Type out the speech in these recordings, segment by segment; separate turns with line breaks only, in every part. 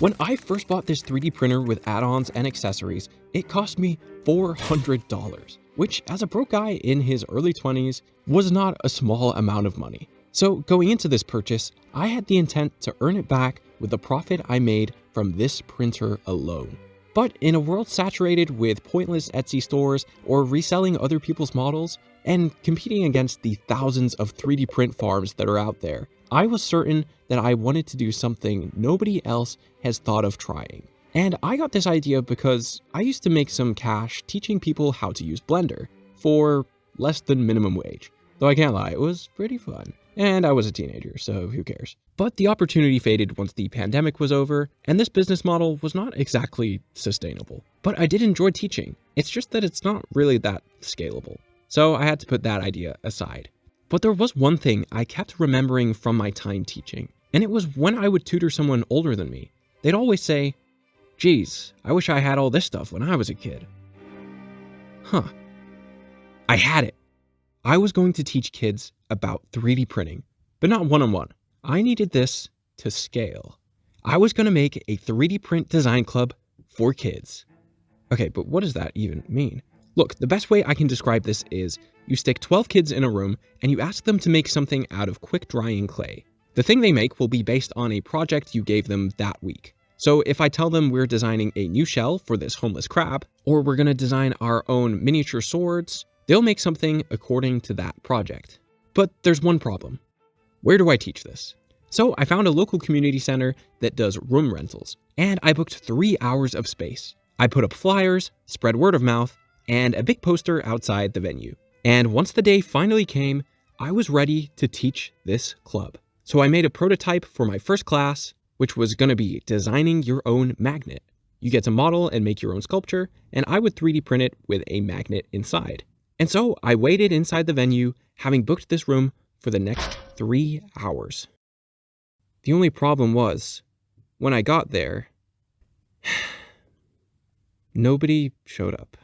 When I first bought this 3D printer with add-ons and accessories, it cost me $400, which as a broke guy in his early 20s was not a small amount of money. So going into this purchase, I had the intent to earn it back with the profit I made from this printer alone. But in a world saturated with pointless Etsy stores or reselling other people's models, and competing against the thousands of 3D print farms that are out there, I was certain that I wanted to do something nobody else has thought of trying. And I got this idea because I used to make some cash teaching people how to use Blender for less than minimum wage. Though I can't lie, it was pretty fun. And I was a teenager, so who cares? But the opportunity faded once the pandemic was over, and this business model was not exactly sustainable. But I did enjoy teaching. It's just that it's not really that scalable. So I had to put that idea aside. But there was one thing I kept remembering from my time teaching, and it was when I would tutor someone older than me. They'd always say, "Geez, I wish I had all this stuff when I was a kid." Huh. I had it. I was going to teach kids about 3D printing, but not one-on-one. I needed this to scale. I was going to make a 3D print design club for kids. Okay, but what does that even mean? Look, the best way I can describe this is you stick 12 kids in a room and you ask them to make something out of quick drying clay. The thing they make will be based on a project you gave them that week. So if I tell them we're designing a new shell for this homeless crab, or we're going to design our own miniature swords, they'll make something according to that project. But there's one problem. Where do I teach this? So I found a local community center that does room rentals, and I booked 3 hours of space. I put up flyers, spread word of mouth, and a big poster outside the venue. And once the day finally came, I was ready to teach this club. So I made a prototype for my first class, which was going to be designing your own magnet. You get to model and make your own sculpture, and I would 3D print it with a magnet inside. And so I waited inside the venue, having booked this room for the next 3 hours. The only problem was, when I got there, nobody showed up.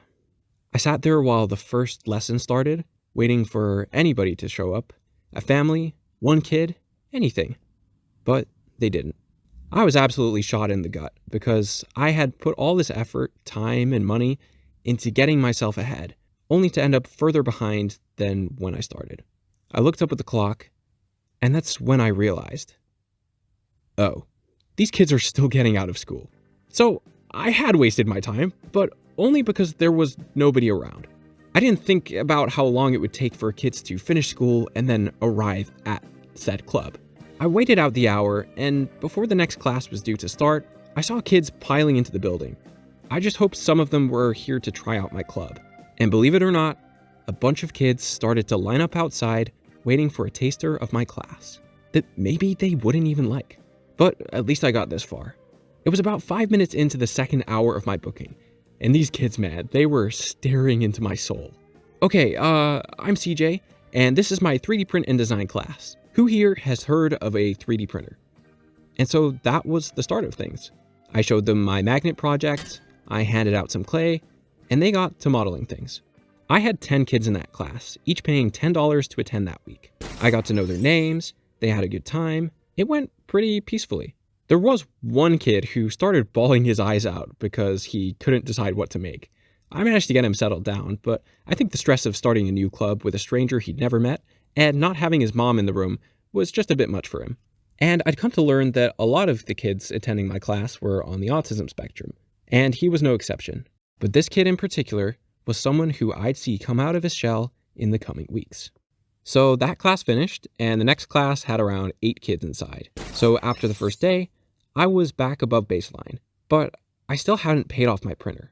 I sat there while the first lesson started, waiting for anybody to show up. A family, one kid, anything. But they didn't. I was absolutely shot in the gut because I had put all this effort, time, and money into getting myself ahead, only to end up further behind than when I started. I looked up at the clock, and that's when I realized, oh, these kids are still getting out of school. So I had wasted my time, but only because there was nobody around. I didn't think about how long it would take for kids to finish school and then arrive at said club. I waited out the hour, and before the next class was due to start, I saw kids piling into the building. I just hoped some of them were here to try out my club. And believe it or not, a bunch of kids started to line up outside, waiting for a taster of my class that maybe they wouldn't even like. But at least I got this far. It was about 5 minutes into the second hour of my booking, and these kids, man, they were staring into my soul. Okay, I'm CJ, and this is my 3D print and design class. Who here has heard of a 3D printer? And so that was the start of things. I showed them my magnet project, I handed out some clay, and they got to modeling things. I had 10 kids in that class, each paying $10 to attend that week. I got to know their names, they had a good time. It went pretty peacefully. There was one kid who started bawling his eyes out because he couldn't decide what to make. I managed to get him settled down, but I think the stress of starting a new club with a stranger he'd never met and not having his mom in the room was just a bit much for him. And I'd come to learn that a lot of the kids attending my class were on the autism spectrum, and he was no exception. But this kid in particular was someone who I'd see come out of his shell in the coming weeks. So that class finished, and the next class had around 8 kids inside. So after the first day, I was back above baseline, but I still hadn't paid off my printer.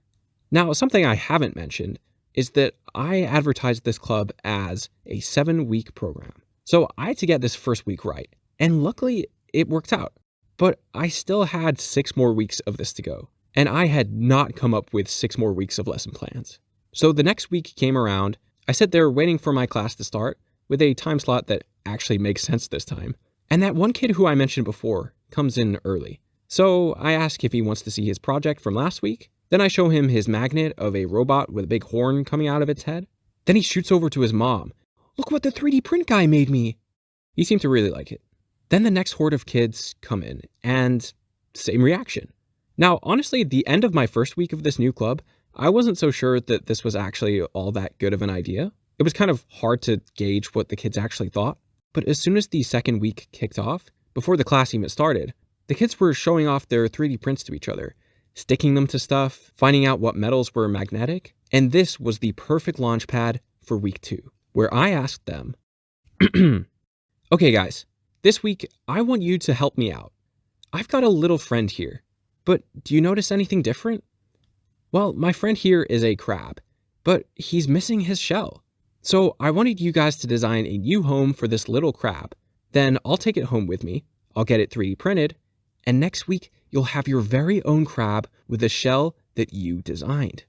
Now, something I haven't mentioned is that I advertised this club as a 7-week program. So I had to get this first week right, and luckily it worked out. But I still had 6 more weeks of this to go, and I had not come up with 6 more weeks of lesson plans. So the next week came around, I sat there waiting for my class to start with a time slot that actually makes sense this time. And that one kid who I mentioned before comes in early. So I ask if he wants to see his project from last week. Then I show him his magnet of a robot with a big horn coming out of its head. Then he shoots over to his mom. "Look what the 3D print guy made me." He seemed to really like it. Then the next horde of kids come in, and same reaction. Now, honestly, at the end of my first week of this new club, I wasn't so sure that this was actually all that good of an idea. It was kind of hard to gauge what the kids actually thought. But as soon as the second week kicked off, before the class even started, the kids were showing off their 3D prints to each other, sticking them to stuff, finding out what metals were magnetic, and this was the perfect launch pad for week 2, where I asked them, okay guys, this week I want you to help me out. I've got a little friend here, but do you notice anything different? Well, my friend here is a crab, but he's missing his shell. So I wanted you guys to design a new home for this little crab. Then I'll take it home with me, I'll get it 3D printed, and next week you'll have your very own crab with a shell that you designed.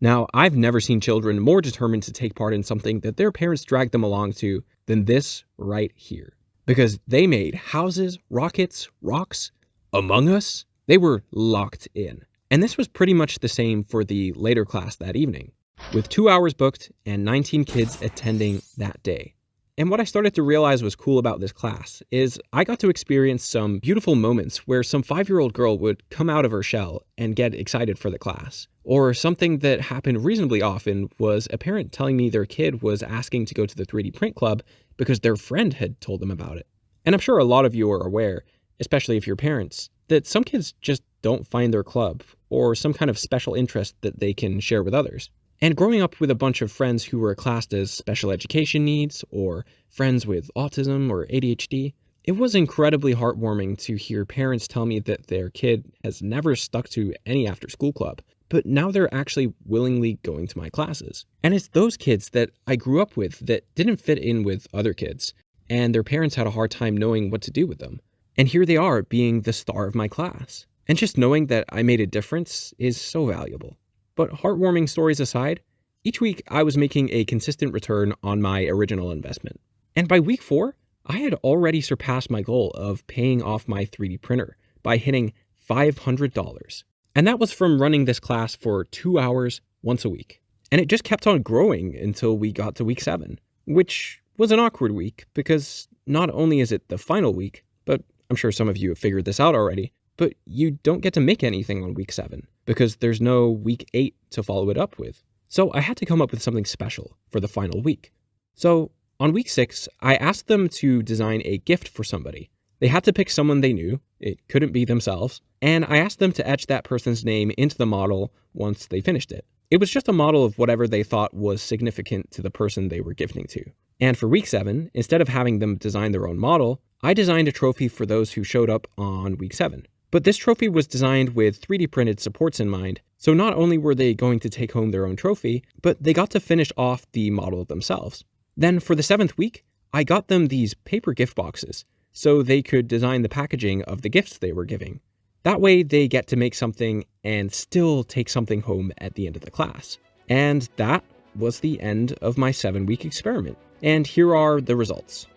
Now, I've never seen children more determined to take part in something that their parents dragged them along to than this right here. Because they made houses, rockets, rocks, Among Us. They were locked in. And this was pretty much the same for the later class that evening, with 2 hours booked and 19 kids attending that day. And what I started to realize was cool about this class is I got to experience some beautiful moments where some 5-year-old girl would come out of her shell and get excited for the class. Or something that happened reasonably often was a parent telling me their kid was asking to go to the 3D print club because their friend had told them about it. And I'm sure a lot of you are aware, especially if you're parents, that some kids just don't find their club or some kind of special interest that they can share with others. And growing up with a bunch of friends who were classed as special education needs or friends with autism or ADHD, it was incredibly heartwarming to hear parents tell me that their kid has never stuck to any after-school club, but now they're actually willingly going to my classes. And it's those kids that I grew up with that didn't fit in with other kids, and their parents had a hard time knowing what to do with them. And here they are being the star of my class. And just knowing that I made a difference is so valuable. But heartwarming stories aside, each week I was making a consistent return on my original investment. And by week 4, I had already surpassed my goal of paying off my 3D printer by hitting $500. And that was from running this class for 2 hours once a week. And it just kept on growing until we got to week 7, which was an awkward week because not only is it the final week, but I'm sure some of you have figured this out already, but you don't get to make anything on week 7 because there's no week 8 to follow it up with. So I had to come up with something special for the final week. So on week 6, I asked them to design a gift for somebody. They had to pick someone they knew, it couldn't be themselves, and I asked them to etch that person's name into the model once they finished it. It was just a model of whatever they thought was significant to the person they were gifting to. And for week 7, instead of having them design their own model, I designed a trophy for those who showed up on week 7. But this trophy was designed with 3D printed supports in mind, so not only were they going to take home their own trophy, but they got to finish off the model themselves. Then for the 7th week, I got them these paper gift boxes, so they could design the packaging of the gifts they were giving. That way they get to make something and still take something home at the end of the class. And that was the end of my 7-week experiment. And here are the results.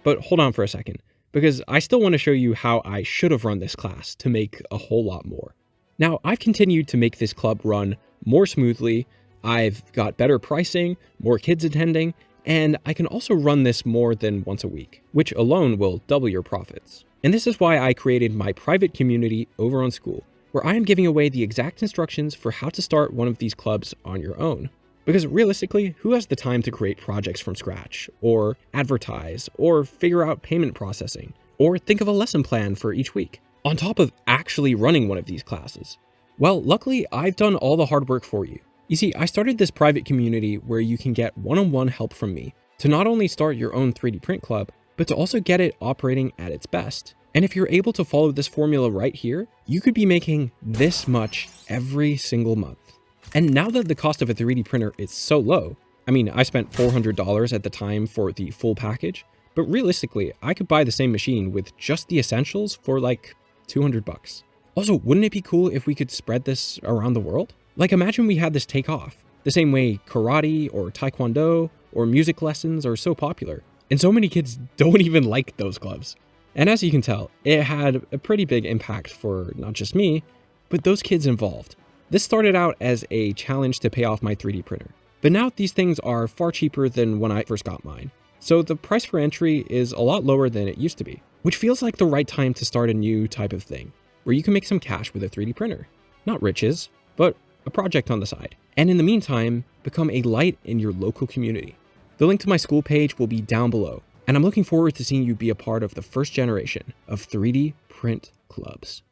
But hold on for a second, because I still want to show you how I should have run this class to make a whole lot more. Now, I've continued to make this club run more smoothly, I've got better pricing, more kids attending, and I can also run this more than once a week, which alone will double your profits. And this is why I created my private community over on School, where I am giving away the exact instructions for how to start one of these clubs on your own. Because realistically, who has the time to create projects from scratch, or advertise, or figure out payment processing, or think of a lesson plan for each week, on top of actually running one of these classes? Well, luckily, I've done all the hard work for you. You see, I started this private community where you can get one-on-one help from me to not only start your own 3D print club, but to also get it operating at its best. And if you're able to follow this formula right here, you could be making this much every single month. And now that the cost of a 3D printer is so low, I mean, I spent $400 at the time for the full package, but realistically, I could buy the same machine with just the essentials for like $200. Also, wouldn't it be cool if we could spread this around the world? Like, imagine we had this take off, the same way karate or taekwondo or music lessons are so popular, and so many kids don't even like those clubs. And as you can tell, it had a pretty big impact for not just me, but those kids involved. This started out as a challenge to pay off my 3D printer, but now these things are far cheaper than when I first got mine. So the price for entry is a lot lower than it used to be, which feels like the right time to start a new type of thing, where you can make some cash with a 3D printer. Not riches, but a project on the side. And in the meantime, become a light in your local community. The link to my school page will be down below, and I'm looking forward to seeing you be a part of the first generation of 3D print clubs.